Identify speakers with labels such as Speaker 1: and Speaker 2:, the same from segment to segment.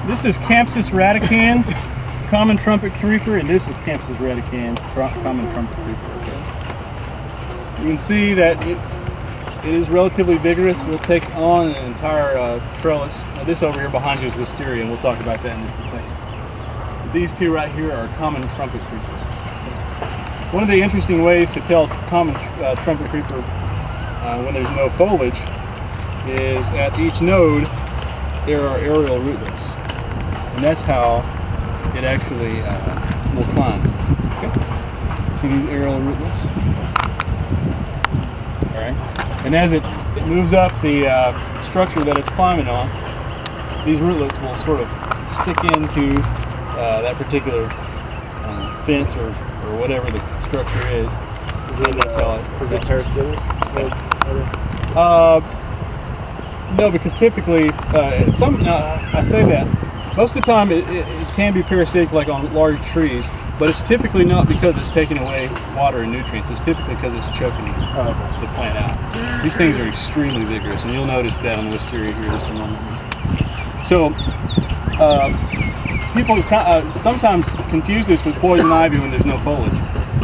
Speaker 1: This is Campsis radicans, Common Trumpetcreeper, and this is Campsis radicans, Common Trumpetcreeper. Okay. You can see that it is relatively vigorous. We'll take on an entire trellis. Now this over here behind you is wisteria, and we'll talk about that in just a second. These two right here are Common Trumpetcreeper. One of the interesting ways to tell Common Trumpetcreeper when there's no foliage is at each node there are aerial rootlets, and that's how it actually will climb. Okay. See these aerial rootlets? All right. And as it moves up the structure that it's climbing on, these rootlets will sort of stick into that particular fence or whatever the structure is.
Speaker 2: Is it parasitic?
Speaker 1: No, because typically, I say that, most of the time it can be parasitic like on large trees, but it's typically not because it's taking away water and nutrients. It's typically because it's choking the plant out. These things are extremely vigorous, and you'll notice that on the wisteria here in just a moment. So, people sometimes confuse this with poison ivy when there's no foliage,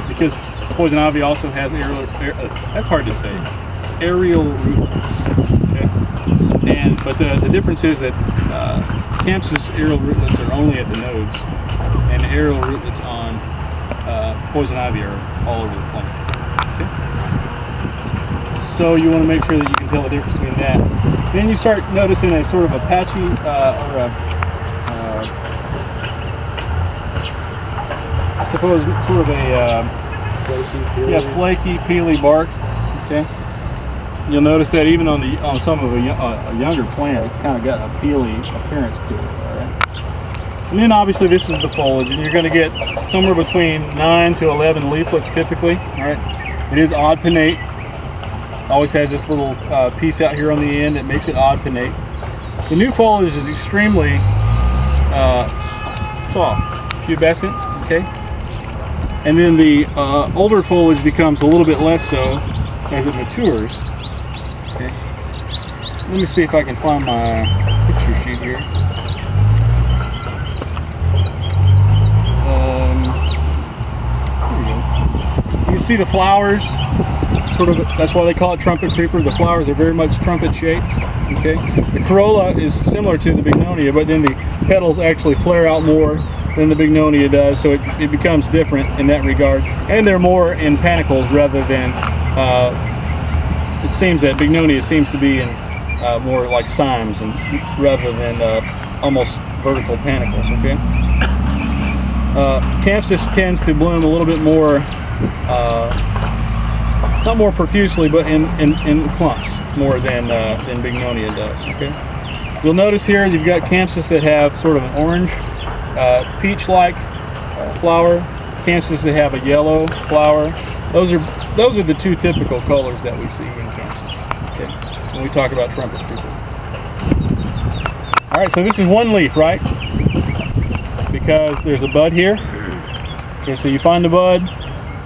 Speaker 1: because poison ivy also has that's hard to say, aerial rootlets. Okay? But the difference is that Campsis aerial rootlets are only at the nodes, and the aerial rootlets on poison ivy are all over the plant. Okay? So you want to make sure that you can tell the difference between that. Then you start noticing a sort of a patchy I suppose sort of a flaky, peely bark. Okay. You'll notice that even on some of a younger plant, it's kind of got a peely appearance to it. All right. And then obviously this is the foliage, and you're going to get somewhere between 9 to 11 leaflets typically. All right. It is odd pinnate. Always has this little piece out here on the end that makes it odd pinnate. The new foliage is extremely soft, pubescent. Okay. And then the older foliage becomes a little bit less so as it matures. Okay. Let me see if I can find my picture sheet here. There we go. You can see the flowers, sort of, that's why they call it trumpetcreeper. The flowers are very much trumpet shaped. Okay. The corolla is similar to the bignonia, but then the petals actually flare out more than the bignonia does, so it becomes different in that regard. And they're more in panicles rather than, it seems that bignonia seems to be in more like cymes and rather than almost vertical panicles. Okay. Campsis tends to bloom a little bit more, not more profusely, but in clumps more than bignonia does. Okay. You'll notice here you've got Campsis that have sort of an orange, peach-like flower, Campsis that have a yellow flower. Those are the two typical colors that we see in Campsis. Okay, when we talk about trumpetcreeper. All right, so this is one leaf, right? Because there's a bud here. Okay, so you find the bud,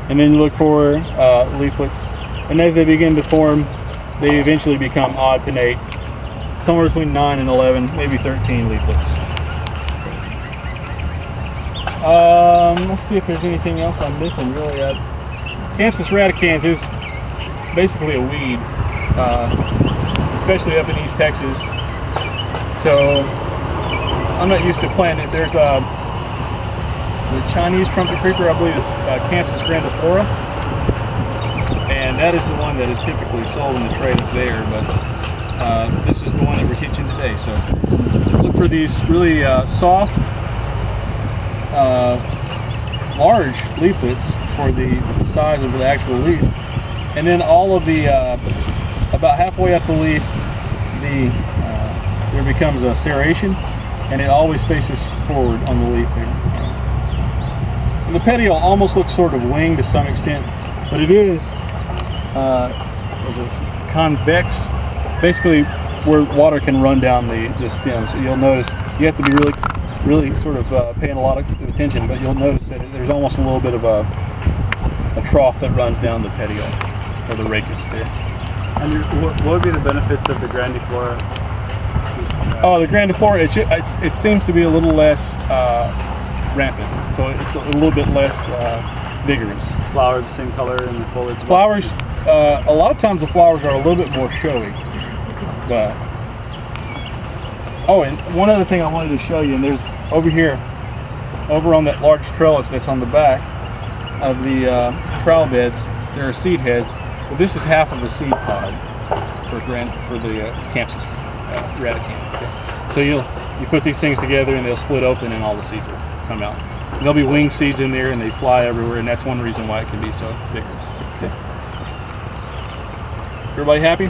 Speaker 1: and then you look for leaflets, and as they begin to form, they eventually become odd pinnate, somewhere between 9 and 11, maybe 13 leaflets. Let's see if there's anything else I'm missing. Really, Campsis radicans is basically a weed, especially up in East Texas. So I'm not used to planting it. There's the Chinese trumpetcreeper, I believe, is Campsis grandiflora, and that is the one that is typically sold in the trade up there. But this is the one that we're teaching today. So look for these really soft, large leaflets for the size of the actual leaf, and then all of the about halfway up the leaf, there becomes a serration, and it always faces forward on the leaf there. And the petiole almost looks sort of winged to some extent, but it is convex, basically where water can run down the stem. So you'll notice you have to be really sort of paying a lot of attention, but you'll notice that there's almost a little bit of a trough that runs down the petiole, or the rachis there.
Speaker 2: And what would be the benefits of the grandiflora?
Speaker 1: Oh, the grandiflora, it seems to be a little less rampant, so it's a little bit less vigorous.
Speaker 2: Flowers the same color and the foliage?
Speaker 1: Flowers, a lot of times the flowers are a little bit more showy. But, oh, and one other thing I wanted to show you, and there's over here, over on that large trellis that's on the back of the trowel beds, there are seed heads. Well, this is half of a seed pod for the Campsis radicans. Okay. So you put these things together and they'll split open and all the seeds will come out. And there'll be wing seeds in there and they fly everywhere, and that's one reason why it can be so vigorous. Okay. Everybody happy?